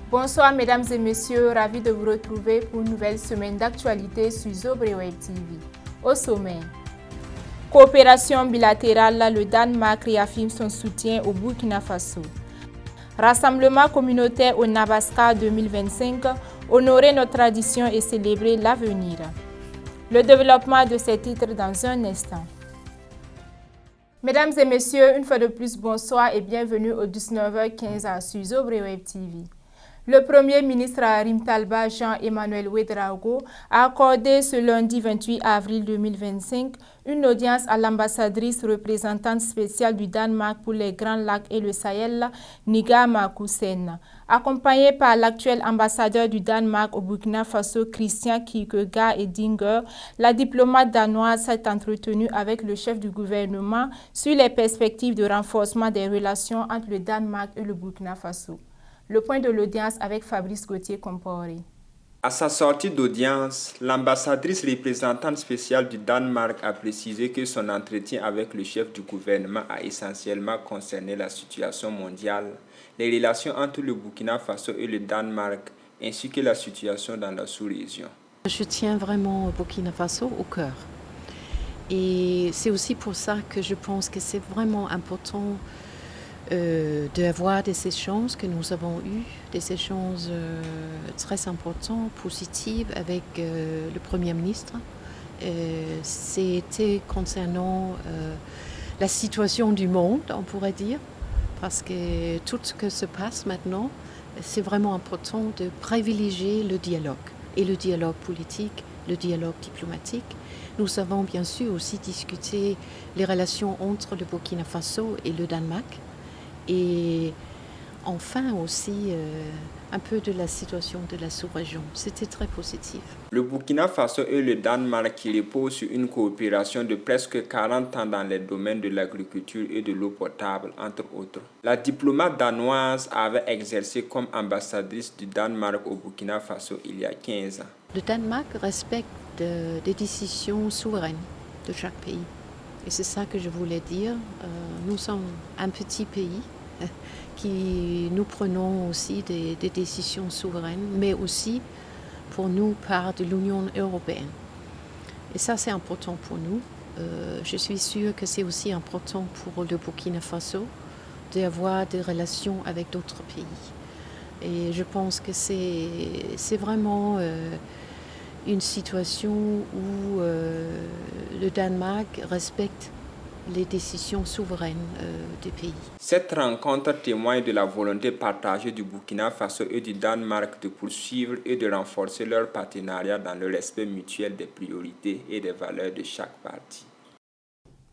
Bonsoir mesdames et messieurs, ravi de vous retrouver pour une nouvelle semaine d'actualité sur Zobreweb TV. Au sommet, coopération bilatérale, le Danemark réaffirme son soutien au Burkina Faso. Rassemblement communautaire au Nabaska 2025, honorer nos traditions et célébrer l'avenir. Le développement de ces titres dans un instant. Mesdames et messieurs, une fois de plus, bonsoir et bienvenue au 19h15 sur Zobreweb TV. Le Premier ministre Harim Talba Jean-Emmanuel Ouédraogo a accordé ce lundi 28 avril 2025 une audience à l'ambassadrice représentante spéciale du Danemark pour les Grands Lacs et le Sahel, Niga Markussen. Accompagné par l'actuel ambassadeur du Danemark au Burkina Faso, Christian Kierkegaard Edinger, la diplomate danoise s'est entretenue avec le chef du gouvernement sur les perspectives de renforcement des relations entre le Danemark et le Burkina Faso. Le point de l'audience avec Fabrice Gauthier-Compaoré. À sa sortie d'audience, l'ambassadrice représentante spéciale du Danemark a précisé que son entretien avec le chef du gouvernement a essentiellement concerné la situation mondiale, les relations entre le Burkina Faso et le Danemark, ainsi que la situation dans la sous-région. Je tiens vraiment au Burkina Faso au cœur. Et c'est aussi pour ça que je pense que c'est vraiment important d'avoir des échanges que nous avons eus, des échanges très importants, positifs avec le Premier ministre. C'était concernant la situation du monde, on pourrait dire, parce que tout ce qui se passe maintenant, c'est vraiment important de privilégier le dialogue, et le dialogue politique, le dialogue diplomatique. Nous avons bien sûr aussi discuté les relations entre le Burkina Faso et le Danemark, et enfin aussi un peu de la situation de la sous-région. C'était très positif. Le Burkina Faso et le Danemark qui reposent sur une coopération de presque 40 ans dans les domaines de l'agriculture et de l'eau potable, entre autres. La diplomate danoise avait exercé comme ambassadrice du Danemark au Burkina Faso il y a 15 ans. Le Danemark respecte des décisions souveraines de chaque pays. Et c'est ça que je voulais dire. Nous sommes un petit pays qui nous prenons aussi des décisions souveraines, mais aussi pour nous part de l'Union européenne. Et ça, c'est important pour nous. Je suis sûre que c'est aussi important pour le Burkina Faso d'avoir des relations avec d'autres pays. Et je pense que c'est vraiment une situation où le Danemark respecte les décisions souveraines des pays. Cette rencontre témoigne de la volonté partagée du Burkina Faso et du Danemark de poursuivre et de renforcer leur partenariat dans le respect mutuel des priorités et des valeurs de chaque partie.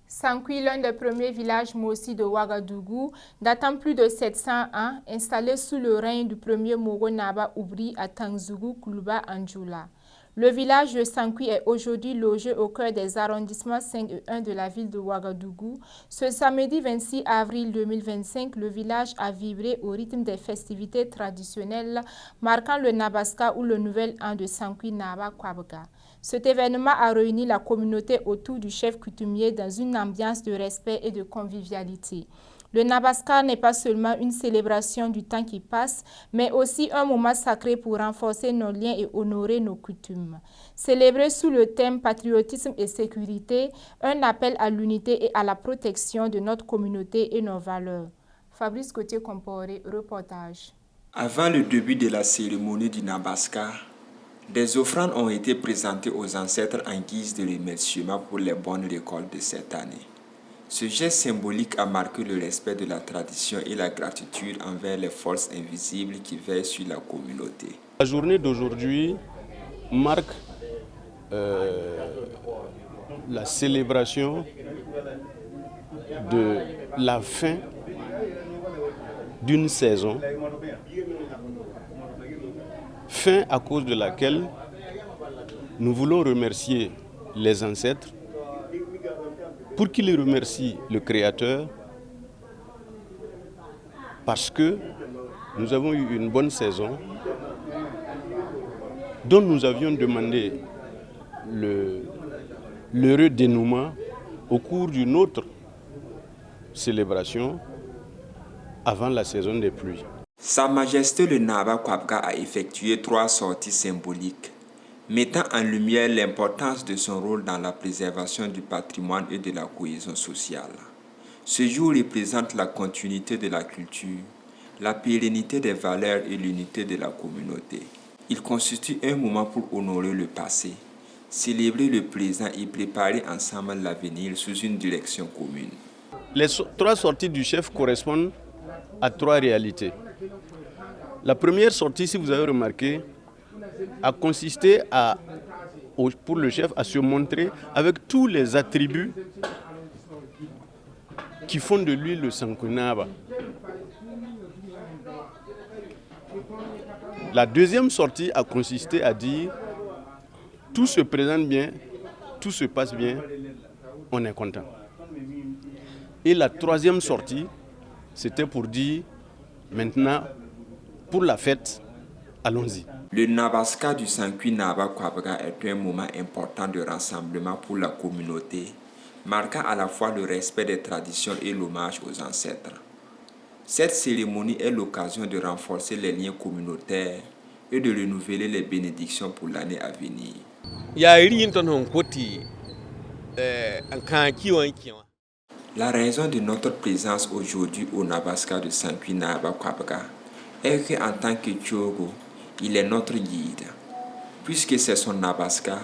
Sankui, l'un des premiers villages Mossi de Ouagadougou, datant plus de 700 ans, installé sous le règne du premier Mogo Naba Oubri à Tangzougou, Koulouba, Anjoula. Le village de Sankui est aujourd'hui logé au cœur des arrondissements 5 et 1 de la ville de Ouagadougou. Ce samedi 26 avril 2025, le village a vibré au rythme des festivités traditionnelles marquant le Nabaska ou le nouvel an de Sankui Naba Kwabga. Cet événement a réuni la communauté autour du chef coutumier dans une ambiance de respect et de convivialité. Le Nabaska n'est pas seulement une célébration du temps qui passe, mais aussi un moment sacré pour renforcer nos liens et honorer nos coutumes. Célébré sous le thème patriotisme et sécurité, un appel à l'unité et à la protection de notre communauté et nos valeurs. Fabrice Gauthier-Compaoré, reportage. Avant le début de la cérémonie du Nabaska, des offrandes ont été présentées aux ancêtres en guise de remerciement pour les bonnes récoltes de cette année. Ce geste symbolique a marqué le respect de la tradition et la gratitude envers les forces invisibles qui veillent sur la communauté. La journée d'aujourd'hui marque la célébration de la fin d'une saison, fin à cause de laquelle nous voulons remercier les ancêtres pour qu'ils remercient le Créateur, parce que nous avons eu une bonne saison dont nous avions demandé l'heureux dénouement au cours d'une autre célébration avant la saison des pluies. Sa Majesté le Naba Kwabga a effectué 3 sorties symboliques, mettant en lumière l'importance de son rôle dans la préservation du patrimoine et de la cohésion sociale. Ce jour représente la continuité de la culture, la pérennité des valeurs et l'unité de la communauté. Il constitue un moment pour honorer le passé, célébrer le présent et préparer ensemble l'avenir sous une direction commune. Les 3 sorties du chef correspondent à 3 réalités. La première sortie, si vous avez remarqué, a consisté pour le chef à se montrer avec tous les attributs qui font de lui le Sankuinaba. La deuxième sortie a consisté à dire tout se présente bien, tout se passe bien, on est content. Et la troisième sortie, c'était pour dire maintenant, pour la fête, allons-y. Le Nabaska du Sankui Naba Kwabga est un moment important de rassemblement pour la communauté, marquant à la fois le respect des traditions et l'hommage aux ancêtres. Cette cérémonie est l'occasion de renforcer les liens communautaires et de renouveler les bénédictions pour l'année à venir. La raison de notre présence aujourd'hui au Nabaska de Sankui Naba Kwabga est qu'en tant que Tchogo, il est notre guide. Puisque c'est son Nabaska,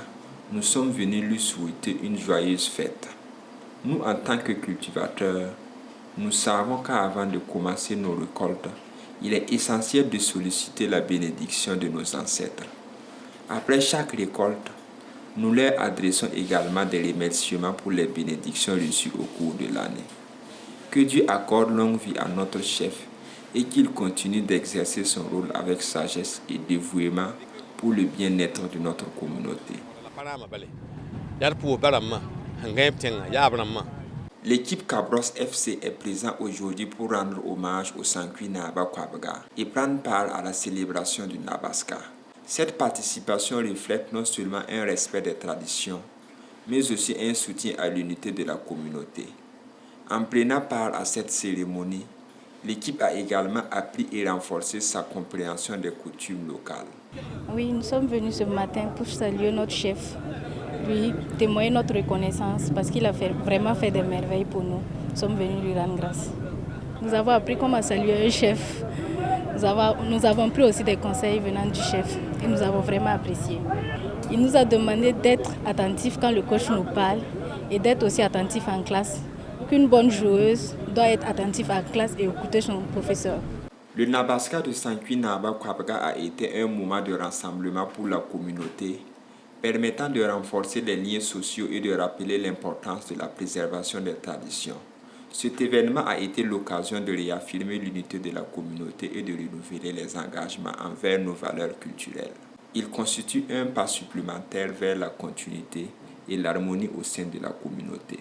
nous sommes venus lui souhaiter une joyeuse fête. Nous, en tant que cultivateurs, nous savons qu'avant de commencer nos récoltes, il est essentiel de solliciter la bénédiction de nos ancêtres. Après chaque récolte, nous leur adressons également des remerciements pour les bénédictions reçues au cours de l'année. Que Dieu accorde longue vie à notre chef et qu'il continue d'exercer son rôle avec sagesse et dévouement pour le bien-être de notre communauté. L'équipe Cabros FC est présente aujourd'hui pour rendre hommage au Sankui Naba Kwabga et prendre part à la célébration du Nabaska. Cette participation reflète non seulement un respect des traditions, mais aussi un soutien à l'unité de la communauté. En prenant part à cette cérémonie, l'équipe a également appris et renforcé sa compréhension des coutumes locales. Oui, nous sommes venus ce matin pour saluer notre chef, lui témoigner notre reconnaissance parce qu'il a vraiment fait des merveilles pour nous. Nous sommes venus lui rendre grâce. Nous avons appris comment saluer un chef. Nous avons pris aussi des conseils venant du chef et nous avons vraiment apprécié. Il nous a demandé d'être attentifs quand le coach nous parle et d'être aussi attentifs en classe. Qu'une bonne joueuse doit être attentive en classe et écouter son professeur. Le Nabaska de Sankui Naba Kwabga a été un moment de rassemblement pour la communauté, permettant de renforcer les liens sociaux et de rappeler l'importance de la préservation des traditions. Cet événement a été l'occasion de réaffirmer l'unité de la communauté et de renouveler les engagements envers nos valeurs culturelles. Il constitue un pas supplémentaire vers la continuité et l'harmonie au sein de la communauté.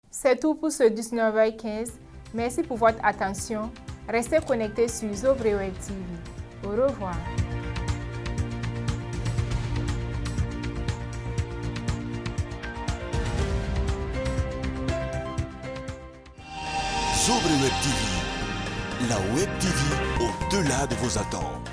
C'est tout pour ce 19h15. Merci pour votre attention. Restez connectés sur Zobre Web TV. Au revoir. Zobre Web TV, la Web TV au-delà de vos attentes.